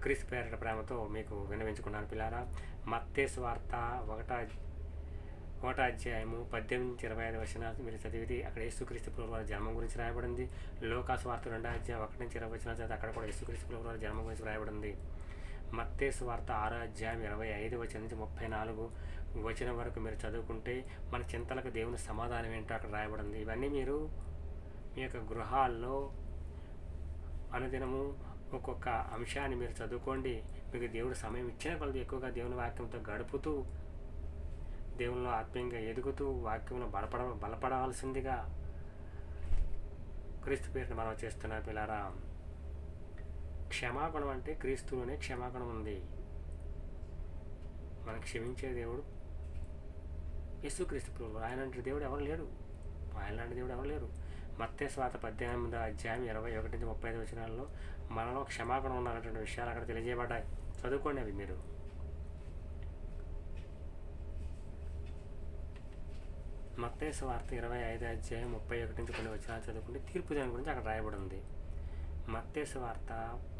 క్రీస్తు పేరిట ప్రేమతో మీకు విన్నవించుకున్నాను. పిల్లారా, మత్తయి సువార్త 1వ అధ్యాయము 18-25 వచనాలు మీరు చదివితే అక్కడ యేసుక్రీస్తు ప్రభువు వారి జన్మం గురించి రాయబడింది. లూకాసు వార్త 2వ అధ్యాయం 1-20 వచనాలు చదివితే అక్కడ కూడా యేసుక్రీస్తు ప్రభువు వారి జన్మం గురించి రాయబడింది. మత్తయి సువార్త 6వ అధ్యాయం 25 వచనం నుంచి 34 వచనం వరకు మీరు చదువుకుంటే మన చింతలకు దేవుని సమాధానం ఏంటో అక్కడ రాయబడింది. ఇవన్నీ మీరు మీ యొక్క గృహాల్లో అనుదినము ఒక్కొక్క అంశాన్ని మీరు చదువుకోండి. మీకు దేవుడు సమయం ఇచ్చిన కొలది ఎక్కువగా దేవుని వాక్యంతో గడుపుతూ దేవునిలో ఆత్మీయంగా ఎదుగుతూ వాక్యంలో బలపడవలసిందిగా క్రీస్తు పేరుని మనం చేస్తున్న పిల్లారా. క్షమాగుణం అంటే క్రీస్తులోనే క్షమాగుణం ఉంది. మనం క్షమించే దేవుడు యేసుక్రీస్తు ప్రభువు. ఆయన లాంటి దేవుడు ఎవరు లేరు. మత్తయి సువార్త 18వ అధ్యాయం 21-35 వచనాల్లో మనలో క్షమాగుణం ఉన్నటువంటి విషయాలు అక్కడ తెలియజేయబడ్డాయి. చదువుకోండి అవి మీరు. మత్తయి సువార్త 25వ అధ్యాయం 31 నుంచి కొన్ని వచనాలు చదువుకుంటే తీర్పు దినం గురించి అక్కడ రాయబడి ఉంది. మత్తయి సువార్త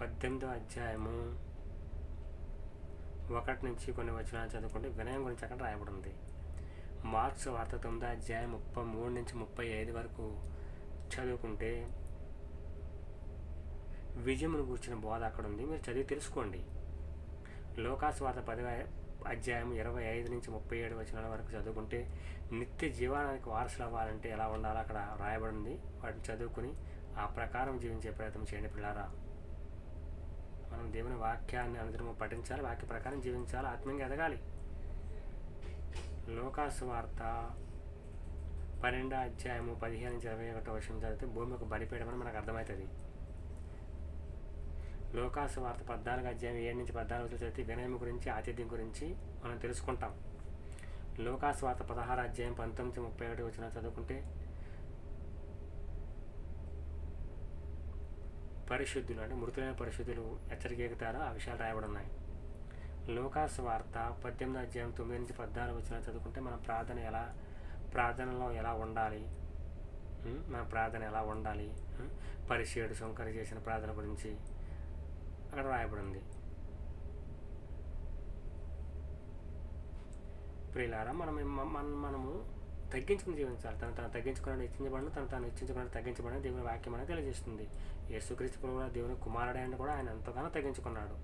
18వ అధ్యాయము 1 నుంచి కొన్ని వచనాలు చదువుకుంటే వినయం గురించి అక్కడ రాయబడి ఉంది. మార్క్స్ వార్త 9వ అధ్యాయం 33 నుంచి 35 వరకు చదువుకుంటే విజయమును కూర్చిన బోధ అక్కడ ఉంది. మీరు చదివి తెలుసుకోండి. లూకాసు వార్త 10వ అధ్యాయం 25 నుంచి 37 వచనాల వరకు చదువుకుంటే నిత్య జీవనానికి వారసులు అవ్వాలంటే ఎలా ఉండాలో అక్కడ రాయబడింది. వాటిని చదువుకుని ఆ ప్రకారం జీవించే ప్రయత్నం చేయండి పిల్లారా. మనం దేవుని వాక్యాన్ని అనుదినము పఠించాలి, వాక్య ప్రకారం జీవించాలి, ఆత్మీయంగా ఎదగాలి. లూకాసు వార్త 12వ అధ్యాయము 15 నుంచి 21 వచనం చదివితే భూమికి బలిపీయడం మనకు అర్థమవుతుంది. లూకాసు వార్త 14వ అధ్యాయం 7 నుంచి 14 వచనం చదివితే వినయం గురించి, ఆతిథ్యం గురించి మనం తెలుసుకుంటాం. లూకాసు వార్త 16వ అధ్యాయం 19 నుంచి 31 వచనం చదువుకుంటే పరిశుద్ధులు అంటే మృతులైన పరిశుద్ధులు ఎచ్చరిక ఎగుతారో ఆ విషయాలు రాయబడి ఉన్నాయి. లూకాసు వార్త 18వ అధ్యాయం 9 నుంచి 14 వచనాలు చదువుకుంటే మన ప్రార్థనలో ఎలా ఉండాలి, మన ప్రార్థన ఎలా ఉండాలి, పరిశేడు శంకరు చేసిన ప్రార్థన గురించి అక్కడ రాయబడింది. ప్రియులారా, మనము తగ్గించుకుని జీవించాలి. తను తగ్గించుకుని హెచ్చించబడిన, తను హెచ్చించుకుని తగ్గించబడిన దేవుని వాక్యం అనేది తెలియజేస్తుంది. యేసుక్రీస్తు ప్రభువు దేవుని కుమారుడే అని కూడా ఆయన ఎంతగానో తగ్గించుకున్నాడు.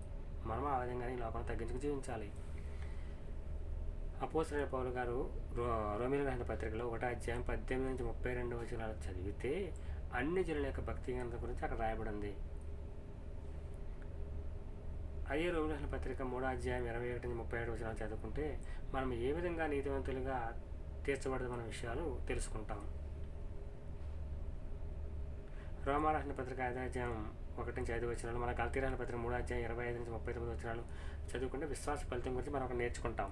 మనం ఆ విధంగానే ఈ లోకంలో తగ్గించుకుని జీవించాలి. అపోస్తలుడైన పౌలు గారు రోమీయులకు రాసిన పత్రికలో 1వ అధ్యాయం 18 నుంచి 32 వచనాలు చదివితే అన్ని జనుల యొక్క భక్తి గ్రంథం గురించి అక్కడ రాయబడింది. అదే రోమీయులకు రాసిన పత్రిక 3వ అధ్యాయం 21 నుంచి 37 వచనాలు చదువుకుంటే మనం ఏ విధంగా నీతివంతులుగా తీర్చబడిన మన విషయాలు తెలుసుకుంటాం. రోమా రాసిన పత్రిక 5వ అధ్యాయం 1 నుంచి 5 వచనాలు, మన గలతీ రాసిన పత్రిక 3వ అధ్యాయం 25 నుంచి 39 వచనాలు చదువుకుంటే విశ్వాస ఫలితం గురించి మనం ఒక నేర్చుకుంటాం.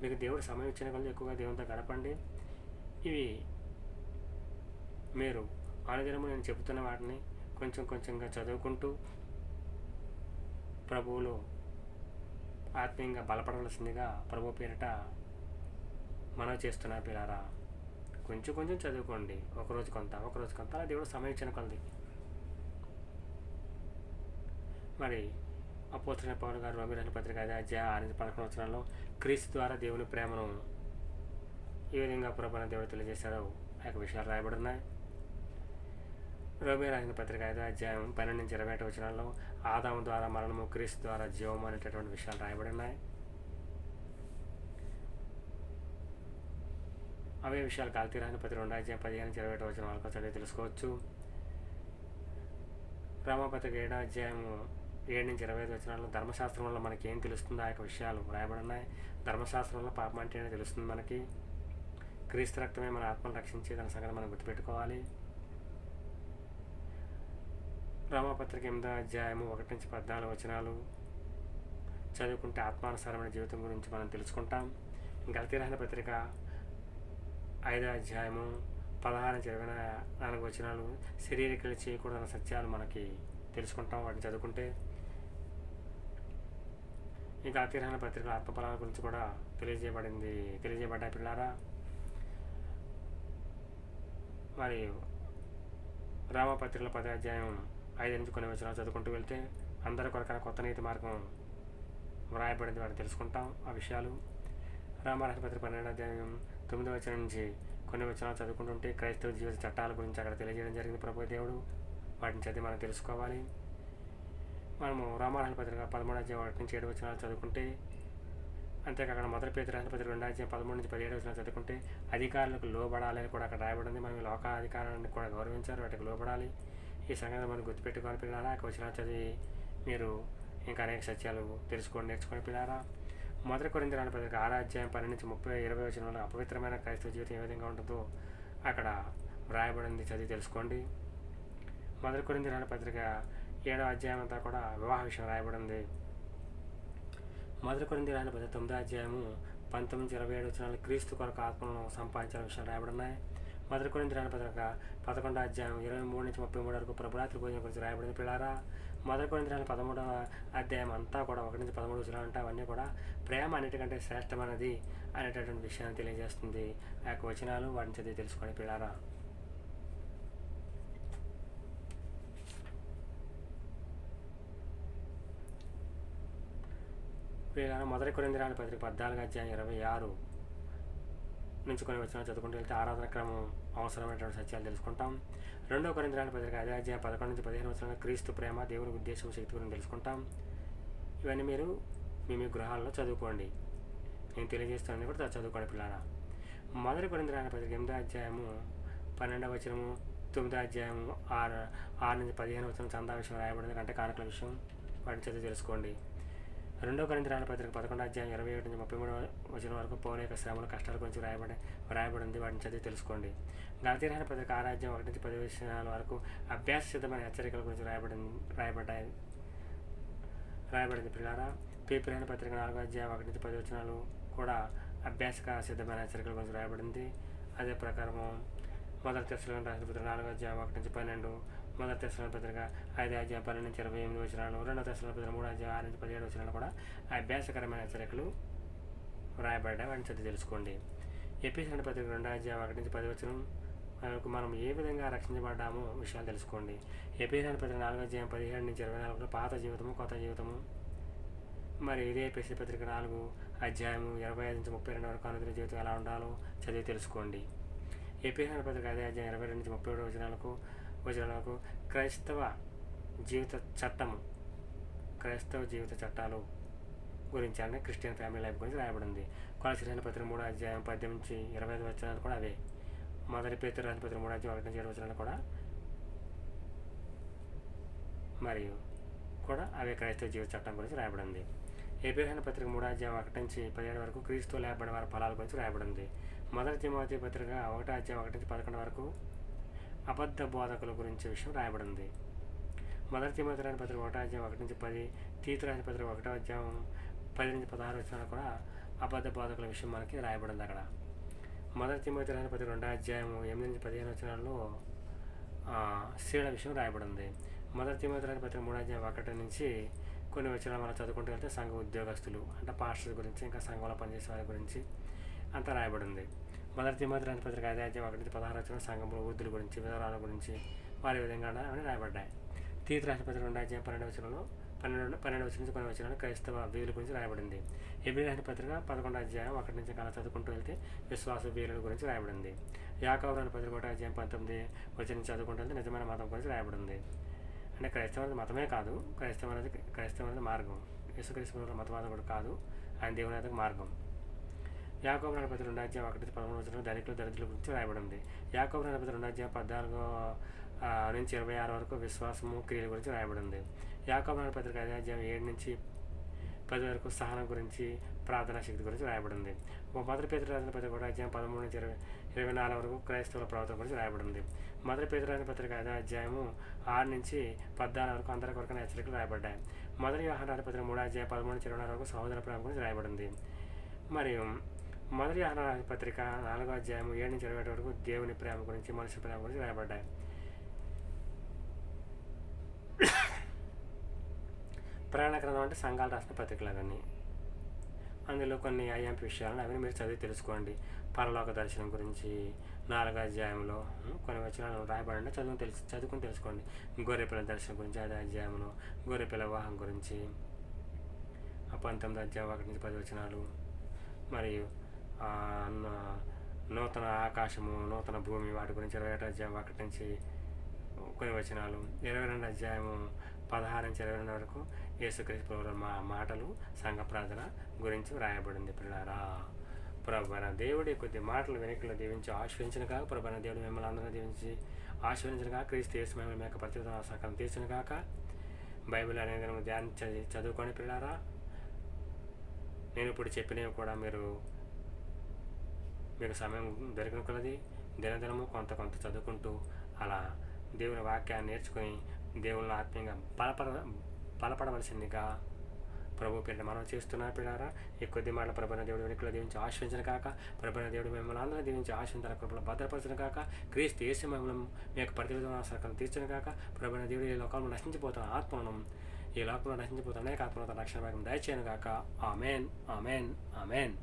మీకు దేవుడు సమయం ఇచ్చిన కొద్ది ఎక్కువగా దేవునితో గడపండి. ఇవి మీరు అనుదినము నేను చెబుతున్న వాటిని కొంచెంగా చదువుకుంటూ ప్రభువులో ఆత్మీయంగా బలపడవలసిందిగా ప్రభు పేరిట మనం చేస్తున్న పిల్లారా. కొంచెం చదువుకోండి. ఒకరోజు కొంత దేవుడు సమయం ఇచ్చిన కొలది. మరి అపోస్తలుడైన పౌలు గారు రోమీయులకు రాసిన పత్రిక 5:6-11 వచనాల్లో క్రీస్తు ద్వారా దేవుని ప్రేమను ఏ విధంగా ప్రభువైన దేవుడు తెలియజేశాడో ఆ యొక్క విషయాలు రాయబడి ఉన్నాయి. రోమీయులకు రాసిన పత్రిక 5:12-21 వచనాల్లో ఆదాము ద్వారా మరణము, క్రీస్తు ద్వారా జీవము అనేటటువంటి విషయాలు రాయబడి ఉన్నాయి. అవే విషయాలు గలతీయులకు రాసిన పత్రిక 2:15-21 వచనాలకు చదివి తెలుసుకోవచ్చు. రోమాపత్రిక 7:7-25 వచనాల్లో ధర్మశాస్త్రం వల్ల మనకి ఏం తెలుస్తుందో ఆ యొక్క విషయాలు రాయబడి ఉన్నాయి. ధర్మశాస్త్రంలో పాపం అంటే తెలుస్తుంది మనకి. క్రీస్తు రక్తమే మన ఆత్మను రక్షించి దాని సంగతి మనం గుర్తుపెట్టుకోవాలి. రోమాపత్రిక 8:1-14 వచనాలు చదువుకుంటే ఆత్మానుసారమైన జీవితం గురించి మనం తెలుసుకుంటాం. గలతీయులకు రాసిన పత్రిక 5:16-24 వచనాలు శరీరక్రియలు చేయకూడదన్న సత్యాలు మనకి తెలుసుకుంటాం వాటిని చదువుకుంటే. ఇంకా గలతీయులకు రాసిన పత్రిక ఆత్మఫలాల గురించి కూడా తెలియజేయబడ్డాయి పిల్లారా. మరి రోమాపత్రికలో 10:5 కొన్ని వచనాలు చదువుకుంటూ వెళ్తే అందరి కొరకైన కొత్త నీతి మార్గం వ్రాయబడింది, వాటిని తెలుసుకుంటాం ఆ విషయాలు. రోమాపత్రిక 12:9 వచనం నుంచి కొన్ని వచనాలు చదువుకుంటుంటే క్రైస్తవ జీవిత చట్టాల గురించి అక్కడ తెలియజేయడం జరిగింది ప్రభు దేవుడు. వాటిని చదివి మనం తెలుసుకోవాలి. మనము రోమాపత్రిక 13:1-7 వచనాలు చదువుకుంటే, అంతేకాకుండా మొదటి పేతురు రాసిన పత్రిక 2:13-17 వచనాలు చదువుకుంటే అధికారులకు లోబడాలని కూడా అక్కడ రాయబడింది. మనం లోక అధికారాన్ని కూడా గౌరవించారు, వాటికి లోబడాలి. ఈ సంగతి మనం గుర్తుపెట్టుకోవాలి పిల్లారా. ఆ వచనాలు చదివి మీరు ఇంకా అనేక సత్యాలు నేర్చుకొని పిల్లారా. మొదటి కొరింథీ రాసిన పత్రిక 6:12-20 వచనంలో అపవిత్రమైన క్రైస్తవ జీవితం ఏ విధంగా ఉంటుందో అక్కడ వ్రాయబడింది, చదివి తెలుసుకోండి. మొదటి కొరింథీ రాసిన పత్రిక 7వ అధ్యాయం అంతా కూడా వివాహ విషయం రాయబడింది. మొదటి కొరింథీ రాసిన పత్రిక 9:19-27 వచనాలు క్రీస్తు కొరకు ఆత్మలను సంపాదించిన విషయాలు రాయబడినాయి. మొదటి కొరింథీ రాసిన పత్రిక 11:23-33 వరకు ప్రభురాత్రి భోజనం గురించి రాయబడింది పిల్లారా. మొదటి కొరింథీ రాసిన 13వ అధ్యాయం అంతా కూడా 1-13 వచనాలు అంటే అవన్నీ కూడా ప్రేమ అన్నిటికంటే శ్రేష్టమైనది అనేటటువంటి విషయాన్ని తెలియజేస్తుంది ఆ యొక్క వచనాలు. వాటిని చదివి తెలుసుకోండి పిల్లారా. మొదటి కొరింథీ రాసిన పత్రిక 14:26 నుంచి కొన్ని వచనాలు చదువుకుంటూ వెళ్తే ఆరాధన క్రమం అవసరమైనటువంటి సత్యాలు తెలుసుకుంటాం. 2వ కొరింథీ రాసిన పత్రిక 5:11-15 వచనాలు క్రీస్తు ప్రేమ, దేవుని ఉద్దేశం, శక్తి గురించి తెలుసుకుంటాం. ఇవన్నీ మీరు మీ గృహాల్లో చదువుకోండి. నేను తెలియజేస్తానని కూడా చదువుకోండి పిల్లారా. మొదటి కొరింథీ రాసిన పత్రిక 8:12 వచనము, 9:6-15 వచనం చందా విషయం రాయబడింది, అంటే కానుకల విషయం. వాటిని చదివి తెలుసుకోండి. 2వ కొరింథీ రాసిన పత్రిక 11:27-33 వచనం వరకు పౌలు యొక్క శ్రమల కష్టాల గురించి రాయబడింది, వాటిని చదివి తెలుసుకోండి. గలతీయులకు రాసిన పత్రిక 6:1-10 వచనాల వరకు అభ్యాస సిద్ధమైన హెచ్చరికల గురించి రాయబడింది పిల్లారా. ఫిలిప్పీయులకు రాసిన పత్రిక 4:1-10 వచనాలు కూడా అభ్యాసక సిద్ధమైన హెచ్చరికల గురించి రాయబడింది. అదే ప్రకారము మొదటి తెస్సలోనికీయులకు రాసిన పత్రిక 4:1-12, మొదటి తెస్సలోనికీయుల పత్రిక 5:12-28 వచనాలు, 2వ తెస్సలోనికీయుల పత్రిక 3:6-17 వచనాలు కూడా అభ్యాసకరమైన హెచ్చరికలు రాయబడ్డాయి, వాటిని చదివి తెలుసుకోండి. ఎఫెసీయులకు పత్రిక 2:1-10 వచనం వరకు మనం ఏ విధంగా రక్షించబడ్డామో విషయాలు తెలుసుకోండి. ఎఫెసీయులకు పత్రిక 4:17-24 పాత జీవితము, కొత్త జీవితము. మరి ఇదే ఎఫెసీ పత్రిక 4:25-32 వరకు అనుదిన జీవితం ఎలా ఉండాలో చదివి తెలుసుకోండి. ఎఫెసీయులకు పత్రిక 5:22-37 వచనాలకు క్రైస్తవ జీవిత చట్టాలు గురించి అంటే క్రిస్టియన్ ఫ్యామిలీ లైఫ్ గురించి రాయబడింది. కొలస్సీయులకు పత్రిక 3:18-25 వచనాలు కూడా అవే. మొదటి పేతురు రాసిన పత్రిక 3:1-7 వచనాలు కూడా మరియు కూడా అవే క్రైస్తవ జీవిత చట్టం గురించి రాయబడింది. ఎఫెసీయులకు పత్రిక 3:1-17 వరకు క్రీస్తు లేపబడిన వారి ఫలాల గురించి రాయబడింది. మొదటి తిమోతి పత్రిక 1:1-11 వరకు అబద్ధ బోధకుల గురించి విషయం రాయబడింది. మొదటి తిమోతి రాసిన పత్రిక 1:1-10, తీతు రాసిన పత్రిక 1:10-16 వచనాలు కూడా అబద్ధ బోధకుల విషయం మనకి రాయబడింది అక్కడ. మొదటి తిమోతి రాసిన పత్రిక 2:8-15 వచనాల్లో స్త్రీల విషయం రాయబడింది. మొదటి తిమోతి రాసిన పత్రిక 3:1 నుంచి కొన్ని వచనాలు మనం చదువుకుంటూ వెళ్తే సంఘ ఉద్యోగస్తులు అంటే పాస్టర్స్ గురించి, ఇంకా సంఘంలో పనిచేసే వారి గురించి అంతా రాయబడింది. మొదటి తిమోతి రాసిన పత్రిక 5:1-16 వచనం సంఘంలో వృద్ధుల గురించి, విధవరాల గురించి వారి విధంగా అవన్నీ రాయబడ్డాయి. తీతు రాసిన పత్రిక 2:12 వచనంలో 12 నుంచి కొన్ని వచ్చిన క్రైస్తవ వీరుల గురించి రాయబడింది. హెబ్రీ రాసిన పత్రిక 11వ అధ్యాయం 1 నుంచి అలా చదువుకుంటూ వెళ్తే విశ్వాస వీరుల గురించి రాయబడింది. యాకోబు రాసిన పత్రిక 1వ అధ్యాయం 19 వచ్చి నుంచి చదువుకుంటూ వెళ్తే నిజమైన మతం గురించి రాయబడింది. అంటే క్రైస్తవం అనేది మతమే కాదు, క్రైస్తవం అనేది మార్గం. యేసుక్రీస్తు మతవాదం కూడా కాదు, ఆయన దేవుని యొక్క మార్గం. యాకోబు రాసిన పత్రిక 2వ అధ్యాయం 1 నుంచి 13 వచ్చిన ధనికులు దరిద్రుల గురించి రాయబడింది. యాకోబు రాసిన పత్రిక 2వ అధ్యాయం 14 నుంచి 26 వరకు విశ్వాసము క్రియల గురించి రాయబడింది. యాకోబు రాసిన పత్రిక 5వ అధ్యాయం 7 నుంచి 10 వరకు సహనం గురించి, ప్రార్థనా శక్తి గురించి రాయబడింది. మొదటి పేతురు రాసిన పత్రిక 1వ అధ్యాయం 13 నుంచి 24 వరకు క్రైస్తవుల ప్రవర్తన గురించి రాయబడింది. మొదటి పేతురు రాసిన పత్రిక 5వ అధ్యాయము 6 నుంచి 14 వరకు అందరి కొరకు హెచ్చరికలు రాయబడ్డాయి. మొదటి యోహాను రాసిన పత్రిక 3వ అధ్యాయం 13 నుంచి 24 వరకు సహోదర ప్రేమ గురించి రాయబడింది. మరియు మొదటి యోహాను రాసిన పత్రిక 4వ అధ్యాయం 7 నుంచి 21 వరకు దేవుని ప్రేమ గురించి, మనుషుల ప్రేమ గురించి రాయబడ్డాయి. ప్రయాణ గ్రంథం అంటే సంఘాలు రాసిన పత్రికలు అవన్నీ. అందులో కొన్ని ఐఎంపీ విషయాలను అవన్నీ మీరు చదివి తెలుసుకోండి. పరలోక దర్శనం గురించి 4వ అధ్యాయంలో కొన్ని వచనాలు రాయబడి చదువుకుని తెలుసుకోండి. గొర్రెపిల్ల దర్శనం గురించి 5వ అధ్యాయంలో, గొర్రెపిల్ల వివాహం గురించి 19వ అధ్యాయం 1 నుంచి 10 వచనాలు, మరియు నూతన ఆకాశము, నూతన భూమి వాటి గురించి 21వ అధ్యాయం 1 నుంచి కొన్ని వచనాలు, 22వ అధ్యాయము 16 నుంచి 22 వరకు యేసుక్రీస్తు ప్రభువు మాటలు, సంఘ ప్రార్థన గురించి రాయబడింది. పిల్లారా, ప్రభువైన దేవుడి కొద్ది మాటలు వెనుకలో దీవించి ఆశ్రయించిన కాక, ప్రభువైన దేవుడు మిమ్మల్ని అందరూ దీవించి ఆశ్రయించిన కాక, క్రీస్తు యేసు మిమ్మల్ని యొక్క ప్రతిదిన సహకారం తీర్చిన కాక, బైబిల్ అనేది ధ్యానించి చదువుకొని పిల్లారా. నేను ఇప్పుడు చెప్పినవి కూడా మీకు సమయం దొరికిన కొలది దినదినము కొంత చదువుకుంటూ అలా దేవుని వాక్యాన్ని నేర్చుకుని దేవుని ఆత్మీయంగా బలపడవలసిందిగా ప్రభు పేరిట మనం చేస్తున్నా పిల్లారా. ఈ కొద్ది మాటల ప్రభువైన దేవుడు వెనుకలో దీవించి ఆశ్రయించిన కాక, ప్రభువైన దేవుడు మిమ్మల్ని అందరూ దీవించి ఆశ్రయించిన కృపలో భద్రపరచిన కాక, క్రీస్తు యేసు మిమ్మల్ని మీ యొక్క ప్రతివిధమైన సరకం తీర్చిన కాక, ప్రభువైన దేవుడు ఈ లోకంలో నశించిపోతున్న ఆత్మలను, ఈ లోకంలో నశించిపోతున్న అనేక ఆత్మలతో రక్షణ భాగం దయచేయను కాక. Amen, amen, amen.